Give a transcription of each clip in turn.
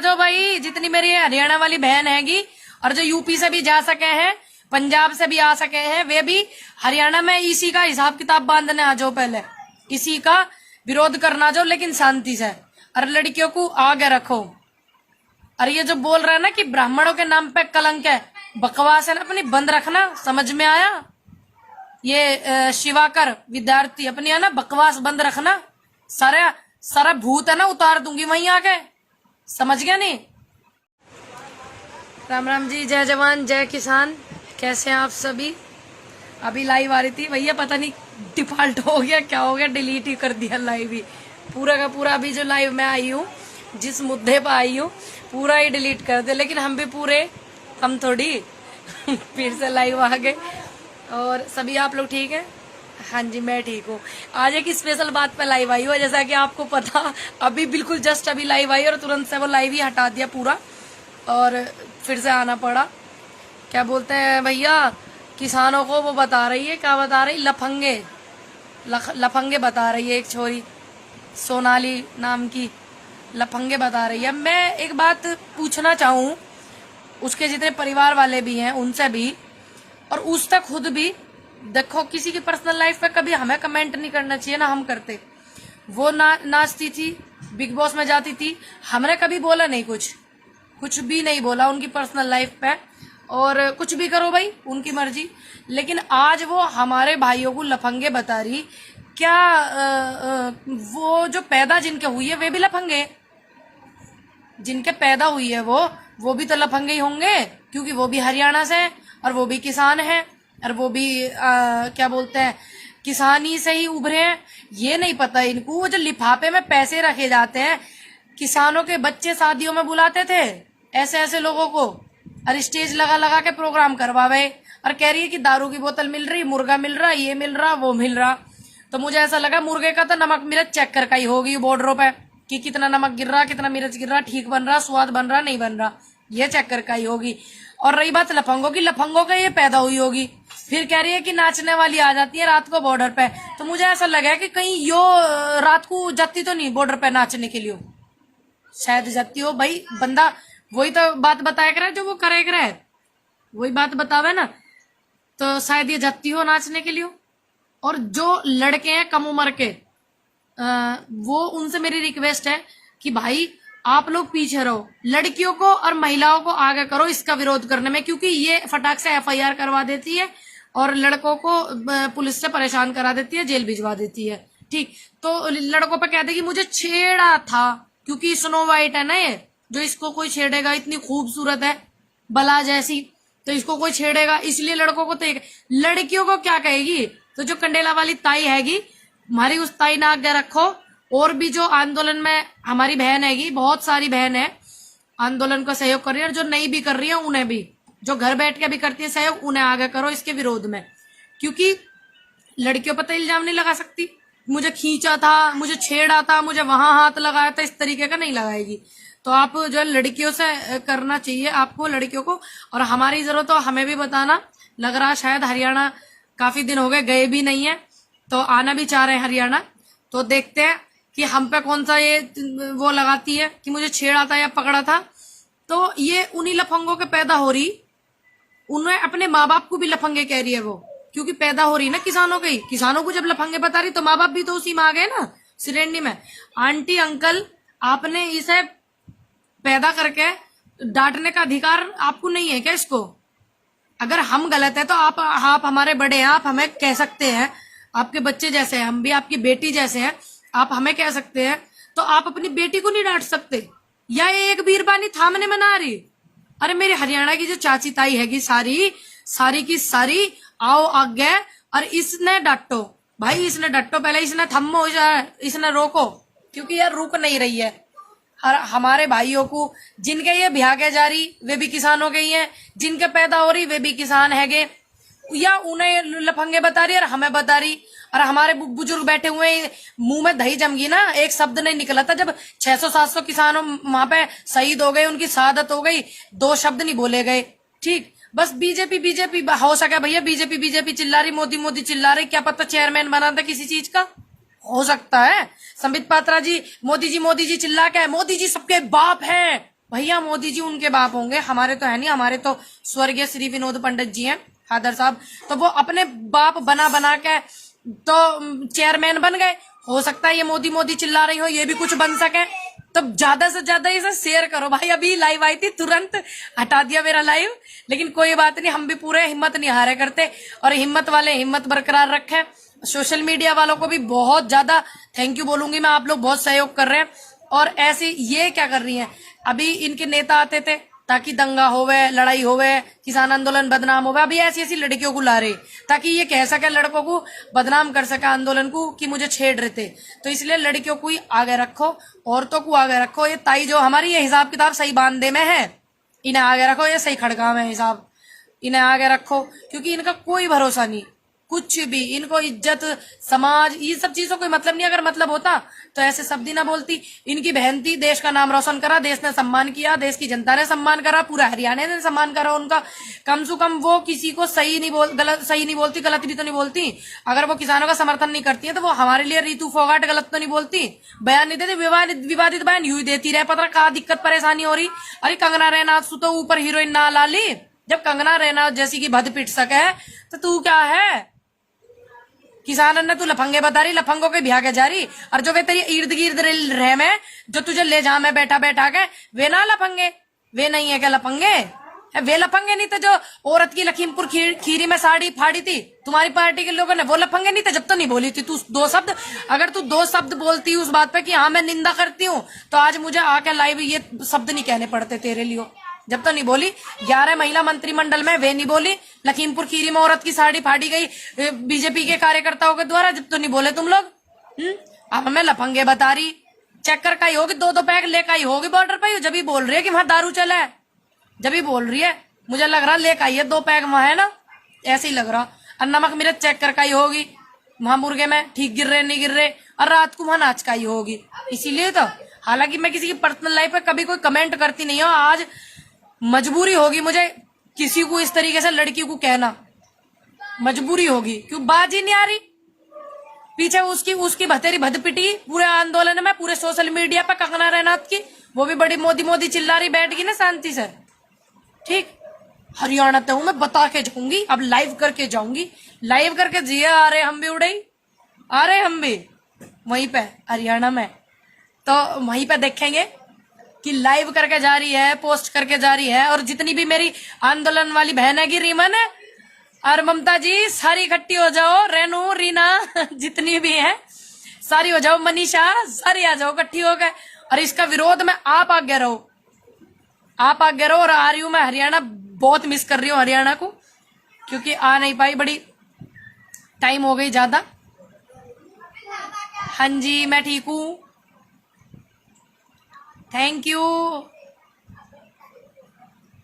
जो भाई जितनी मेरी हरियाणा वाली बहन हैगी और जो यूपी से भी जा सके हैं, पंजाब से भी आ सके हैं, वे भी हरियाणा में इसी का हिसाब किताब बांधने आ जाओ। पहले इसी का विरोध करना जाओ, लेकिन शांति से। और लड़कियों को आगे रखो। और ये जो बोल रहा है ना कि ब्राह्मणों के नाम पे कलंक है, बकवास है ना, अपनी बंद रखना। समझ में आया? ये शिवाकर विद्यार्थी अपनी है ना, बकवास बंद रखना। सारा सारा भूत है ना उतार दूंगी वहीं आके। समझ गया नहीं? राम राम जी, जय जवान जय किसान। कैसे हैं आप सभी? अभी लाइव आ रही थी भैया, पता नहीं डिफॉल्ट हो गया क्या हो गया, डिलीट ही कर दिया लाइव ही। पूरा का पूरा अभी जो लाइव में आई हूँ, जिस मुद्दे पर आई हूँ, पूरा ही डिलीट कर दिया। लेकिन हम भी पूरे हम थोड़ी फिर से लाइव आ गए। और सभी आप लोग ठीक है? हाँ जी, मैं ठीक हूँ। आज एक स्पेशल बात पे लाइव आई हूँ, जैसा कि आपको पता, अभी बिल्कुल जस्ट अभी लाइव आई और तुरंत से वो लाइव ही हटा दिया पूरा, और फिर से आना पड़ा। क्या बोलते हैं भैया, किसानों को वो बता रही है, क्या बता रही, लफंगे लफंगे बता रही है। एक छोरी सोनाली नाम की लफंगे बता रही है। मैं एक बात पूछना चाहूँ, उसके जितने परिवार वाले भी हैं उनसे भी, और उससे खुद भी। देखो, किसी की पर्सनल लाइफ पे कभी हमें कमेंट नहीं करना चाहिए ना, हम करते। वो नाचती थी, बिग बॉस में जाती थी, हमने कभी बोला नहीं, कुछ भी नहीं बोला उनकी पर्सनल लाइफ पे। और कुछ भी करो भाई, उनकी मर्जी। लेकिन आज वो हमारे भाइयों को लफंगे बता रही। क्या वो जो पैदा जिनके हुई है वे भी लफंगे? जिनके पैदा हुई है वो भी तो लफंगे ही होंगे, क्योंकि वो भी हरियाणा से हैं और वो भी किसान हैं, और वो भी क्या बोलते हैं, किसानी से ही उभरे हैं। ये नहीं पता इनको, वो जो लिफाफे में पैसे रखे जाते हैं, किसानों के बच्चे शादियों में बुलाते थे ऐसे ऐसे लोगों को, और स्टेज लगा लगा के प्रोग्राम करवावे, और कह रही है कि दारू की बोतल मिल रही, मुर्गा मिल रहा, ये मिल रहा, वो मिल रहा। तो मुझे ऐसा लगा मुर्गे का तो नमक मिर्च चेक कर ही होगी बॉर्डरों पे, कि कितना नमक गिर रहा, कितना मिर्च गिर रहा, ठीक बन रहा, स्वाद बन रहा, नहीं बन रहा, ये चेक कर ही होगी। और रही बात लफंगों की, लफंगों का ये पैदा हुई होगी। फिर कह रही है कि नाचने वाली आ जाती है रात को बॉर्डर पे। तो मुझे ऐसा लगा कि कहीं यो रात को जाती तो नहीं बॉर्डर पे नाचने के लिए, शायद जाती हो। भाई बंदा वही तो बात बताया करे जो वो करे करे, वही बात बतावे ना, तो शायद ये जाती हो नाचने के लिए। और जो लड़के हैं कम उम्र के, वो उनसे मेरी रिक्वेस्ट है कि भाई आप लोग पीछे रहो, लड़कियों को और महिलाओं को आगे करो इसका विरोध करने में, क्योंकि ये फटाक से एफआईआर करवा देती है और लड़कों को पुलिस से परेशान करा देती है, जेल भिजवा देती है। ठीक, तो लड़कों पे कहते कि मुझे छेड़ा था, क्योंकि स्नो वाइट है ना ये, जो इसको कोई छेड़ेगा, इतनी खूबसूरत है बला जैसी, तो इसको कोई छेड़ेगा, इसलिए लड़कों को तो। लड़कियों को क्या कहेगी? तो जो कंडेला वाली ताई हैगी, हमारी उस ताई ने आगे रखो। और भी जो आंदोलन में हमारी बहन हैगी, बहुत सारी बहन है आंदोलन को सहयोग कर रही है, और जो नहीं भी कर रही है उन्हें भी, जो घर बैठ के भी करती है सहयोग, उन्हें आगे करो इसके विरोध में। क्योंकि लड़कियों पर तो इल्जाम नहीं लगा सकती, मुझे खींचा था, मुझे छेड़ा था, मुझे वहां हाथ लगाया था, इस तरीके का नहीं लगाएगी। तो आप जो लड़कियों से करना चाहिए आपको, लड़कियों को। और हमारी जरूरत हो हमें भी बताना। लग रहा शायद हरियाणा काफी दिन हो गए भी नहीं है, तो आना भी चाह रहे हैं हरियाणा। तो देखते हैं कि हम पे कौन सा ये वो लगाती है कि मुझे छेड़ा था या पकड़ा था। तो ये उन्हीं लफंगों के पैदा हो रही, उन्हें अपने माँ बाप को भी लफंगे कह रही है वो, क्योंकि पैदा हो रही ना किसानों के ही। किसानों को जब लफंगे बता रही तो माँ बाप भी तो उसी में आ गए ना, श्रेणी में। आंटी अंकल, आपने इसे पैदा करके डांटने का अधिकार आपको नहीं है क्या इसको? अगर हम गलत है तो आप हमारे बड़े हैं, आप हमें कह सकते हैं, आपके बच्चे जैसे हैं, हम भी आपकी बेटी जैसे हैं, आप हमें कह सकते हैं। तो आप अपनी बेटी को नहीं डांट सकते? या ये एक बीरबानी थामने में ना आ रही? अरे मेरे हरियाणा की जो चाची ताई हैगी, सारी की सारी आओ आगे, और इसने डांटो भाई, इसने डांटो, पहले इसने थम्मो, इसने रोको, क्योंकि यार रुक नहीं रही है। हमारे भाइयों को जिनके ये ब्याह के जा रही वे भी किसानों के ही हैं, जिनके पैदा हो रही वे भी किसान हैगे, या उन्हें लफंगे बता रही और हमें बता रही। और हमारे बुजुर्ग बैठे हुए, मुंह में दही जम गई ना, एक शब्द नहीं निकला था जब 600-700 किसानों वहां पे शहीद हो गए, उनकी शहादत हो गई, 2 शब्द नहीं बोले गए। ठीक, बस बीजेपी हो सके भैया, बीजेपी चिल्ला रही, मोदी चिल्ला रही, क्या पता चेयरमैन बना था किसी चीज का, हो सकता है। संबित पात्रा जी मोदी जी चिल्ला के, मोदी जी सबके बाप हैं, भैया मोदी जी उनके बाप होंगे, हमारे तो है नहीं, हमारे तो स्वर्गीय श्री विनोद पंडित जी हैं फादर साहब, तो वो अपने बाप बना बना के तो चेयरमैन बन गए। हो सकता है ये मोदी मोदी चिल्ला रही हो, ये भी कुछ बन सके। तो ज्यादा से ज्यादा इसे शेयर करो भाई। अभी लाइव आई थी, तुरंत हटा दिया मेरा लाइव, लेकिन कोई बात नहीं, हम भी पूरे हिम्मत नहीं हारे करते, और हिम्मत वाले हिम्मत बरकरार रखें। सोशल मीडिया वालों को भी बहुत ज्यादा थैंक यू बोलूंगी मैं, आप लोग बहुत सहयोग कर रहे हैं। और ऐसे ये क्या कर रही हैं, अभी इनके नेता आते थे ताकि दंगा होवे, लड़ाई होवे, किसान आंदोलन बदनाम होवे, अभी ऐसी ऐसी लड़कियों को ला रहे ताकि ये कह सके, लड़कों को बदनाम कर सके आंदोलन को कि मुझे छेड़ रहे थे। तो इसलिए लड़कियों को ही आगे रखो, औरतों को आगे रखो। ये ताई जो हमारी, ये हिसाब किताब सही बांधे में है, इन्हें आगे रखो। ये सही खड़का में हिसाब, इन्हें आगे रखो, क्योंकि इनका कोई भरोसा नहीं, कुछ भी। इनको इज्जत, समाज, ये सब चीजों कोई मतलब नहीं। अगर मतलब होता तो ऐसे शब्द ही ना बोलती। इनकी बहन थी, देश का नाम रोशन करा, देश ने सम्मान किया, देश की जनता ने सम्मान करा, पूरा हरियाणा ने सम्मान करा उनका। कम से कम वो किसी को सही नहीं बोलती, गलत भी तो नहीं बोलती। अगर वो किसानों का समर्थन नहीं करती है तो वो हमारे लिए रितु फोगाट गलत तो नहीं बोलती, बयान नहीं देती, विवादित बयान यूं ही देती रहे। पता कहा दिक्कत परेशानी हो रही। अरे कंगना रनौत तो ऊपर हीरोइन ना ला ली, जब कंगना रनौत जैसी की भद पिट सके तो तू क्या है। किसान ने तू लफंगे बता रही, लफंगों के ब्याह के जा रही, और जो वे तेरी इर्द गिर्द रह में, जो तुझे ले जा में बैठा बैठा के, वे ना लफंगे, वे नहीं है क्या लफंगे? वे लफंगे नहीं थे जो औरत की लखीमपुर खीरी में साड़ी फाड़ी थी तुम्हारी पार्टी के लोगों ने, वो लफंगे नहीं थे जब तो नहीं बोली थी तू दो शब्द। अगर तू दो शब्द बोलती उस बात पे कि हाँ मैं निंदा करती हूँ, तो आज मुझे आके लाइव ये शब्द नहीं कहने पड़ते तेरे लिए, जब तो नहीं बोली। 11 महिला मंत्रिमंडल में वे नहीं बोली, लखीमपुर खीरी में औरत की साड़ी फाड़ी गई बीजेपी के कार्यकर्ताओं के द्वारा, जब तो नहीं बोले तुम लोग। अब हमें लफंगे बता रही, चेक कर काई होगी, 2-2 पैक लेकर आई होगी बॉर्डर पर, जब भी बोल रही है कि वहां दारू चला है, जब भी बोल रही है। मुझे लग रहा लेकर आई है 2 पैक वहां, है ना, ऐसे ही लग रहा। और नमक मिर्च चेक कर काई होगी वहां मुर्गे में, ठीक गिर रहे नहीं गिर रहे, और रात को वहां नाच काई होगी। इसीलिए तो, हालांकि मैं किसी की पर्सनल लाइफ पे कभी कोई कमेंट करती नहीं हूँ, आज मजबूरी होगी मुझे किसी को इस तरीके से लड़की को कहना, मजबूरी होगी, क्यों बात ही नहीं आ रही। पीछे उसकी भतेरी भद पिटी पूरे आंदोलन में, पूरे सोशल मीडिया पे कंगना रनौत की, वो भी बड़ी मोदी मोदी चिल्ला रही बैठ गई ना शांति से। ठीक, हरियाणा तो हूं मैं, बता के जाऊंगी, अब लाइव करके जाऊंगी, लाइव करके जिया। आ रहे हम भी उड़े, आ रहे हम भी वहीं पे हरियाणा में, तो वहीं पे देखेंगे कि लाइव करके जा रही है, पोस्ट करके जा रही है। और जितनी भी मेरी आंदोलन वाली बहन है, रीमन है और ममता जी, सारी इकट्ठी हो जाओ, रेनू, रीना, जितनी भी है सारी हो जाओ, मनीषा, सारी आ जाओ इकट्ठी हो गए। और इसका विरोध में आप आगे रहो, आप आगे रहो। और आ रही हूं मैं हरियाणा, बहुत मिस कर रही हूँ हरियाणा को, क्योंकि आ नहीं पाई, बड़ी टाइम हो गई ज्यादा। हाँ जी मैं ठीक हूँ, थैंक यू।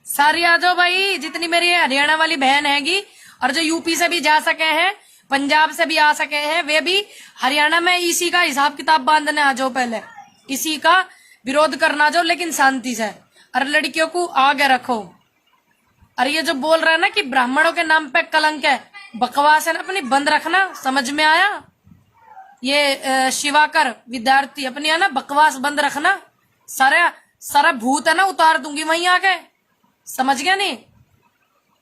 सारी आ जाओ भाई, जितनी मेरी हरियाणा वाली बहन हैगी, और जो यूपी से भी जा सके हैं, पंजाब से भी आ सके हैं, वे भी हरियाणा में इसी का हिसाब किताब बांधने आ जाओ, पहले इसी का विरोध करना जाओ, लेकिन शांति से। और लड़कियों को आगे रखो। और ये जो बोल रहा है ना कि ब्राह्मणों के नाम पे कलंक है, बकवास है ना, अपनी बंद रखना, समझ में आया? ये शिवाकर विद्यार्थी अपनी है ना, बकवास बंद रखना। सारा भूत है ना उतार दूंगी वहीं आके, समझ गया नहीं?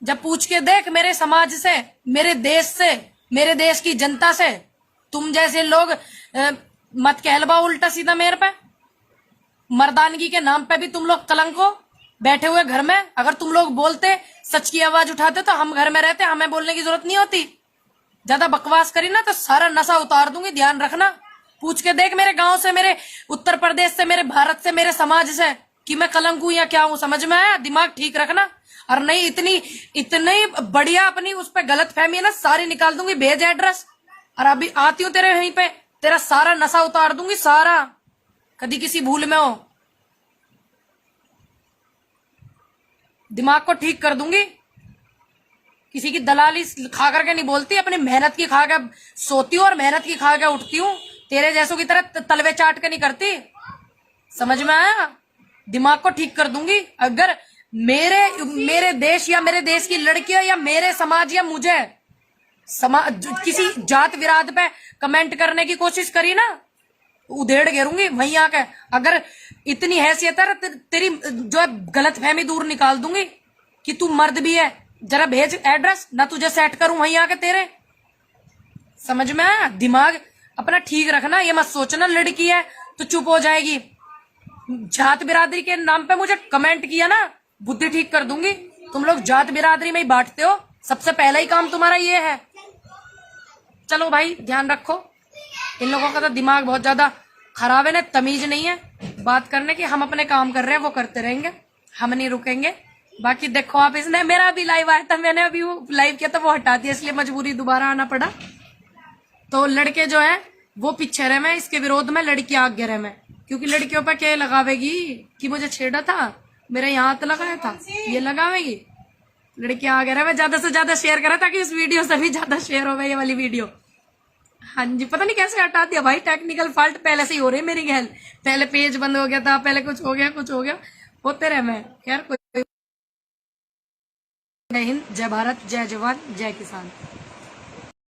जब पूछ के देख मेरे समाज से, मेरे देश से, मेरे देश की जनता से, तुम जैसे लोग मत कहलवा उल्टा सीधा मेरे पे। मर्दानगी के नाम पे भी तुम लोग कलंक हो, बैठे हुए घर में। अगर तुम लोग बोलते, सच की आवाज उठाते, तो हम घर में रहते, हमें बोलने की जरूरत नहीं होती। ज्यादा बकवास करी ना तो सारा नशा उतार दूंगी, ध्यान रखना। पूछ के देख मेरे गांव से, मेरे उत्तर प्रदेश से, मेरे भारत से, मेरे समाज से, कि मैं कलंक हूं या क्या हूं, समझ में आया? दिमाग ठीक रखना। और नहीं, इतनी बढ़िया अपनी उस पर गलत फहमी है ना, सारी निकाल दूंगी, भेज एड्रेस। और अभी आती हूँ तेरे यहीं पे, तेरा सारा नशा उतार दूंगी, सारा, कभी किसी भूल में हो, दिमाग को ठीक कर दूंगी। किसी की दलाली खा करके नहीं बोलती, अपनी मेहनत की खा के सोती हूँ और मेहनत की खा के उठती हूँ। तेरे जैसों की तरह तलवे चाट के नहीं करती, समझ में आया? दिमाग को ठीक कर दूंगी। अगर मेरे देश या मेरे देश की लड़कियां या मेरे समाज या मुझे किसी जात विराद पे कमेंट करने की कोशिश करी ना, उधेड़ घेरूंगी वहीं आके। अगर इतनी हैसियत है तेरी जो है गलत फहमी दूर निकाल दूंगी कि तू मर्द भी है। जरा भेज एड्रेस, ना तुझे सेट करूं वहीं आके तेरे। समझ में आया? दिमाग अपना ठीक रखना, ये मत सोचना लड़की है तो चुप हो जाएगी। जात बिरादरी के नाम पे मुझे कमेंट किया ना, बुद्धि ठीक कर दूंगी। तुम लोग जात बिरादरी में ही बांटते हो, सबसे पहला ही काम तुम्हारा ये है। चलो भाई ध्यान रखो, इन लोगों का तो दिमाग बहुत ज्यादा खराब है ना, तमीज नहीं है बात करने की। हम अपने काम कर रहे हैं, वो करते रहेंगे, हम नहीं रुकेंगे। बाकी देखो आप, इसने मेरा भी लाइव आया था, मैंने अभी वो लाइव किया था, वो हटा दिया, इसलिए मजबूरी दोबारा आना पड़ा। तो लड़के जो है वो पीछे रहे, मैं इसके विरोध में, लड़की आगे रहे मैं, क्योंकि लड़कियों पर क्या लगावेगी कि मुझे छेड़ा था, मेरे यहाँ हाथ लगाया था, ये लगावेगी। लड़की आगे रहे, मैं ज्यादा से ज्यादा शेयर करा ताकि इस वीडियो से भी ज्यादा शेयर हो ये वाली वीडियो। हाँ जी, पता नहीं कैसे हटा दिया भाई, टेक्निकल फॉल्ट पहले से ही हो रही है मेरी गैल। पहले पेज बंद हो गया था, पहले कुछ हो गया होते रहे। मैं यार कोई। जय हिंद, जय भारत, जय जवान, जय किसान।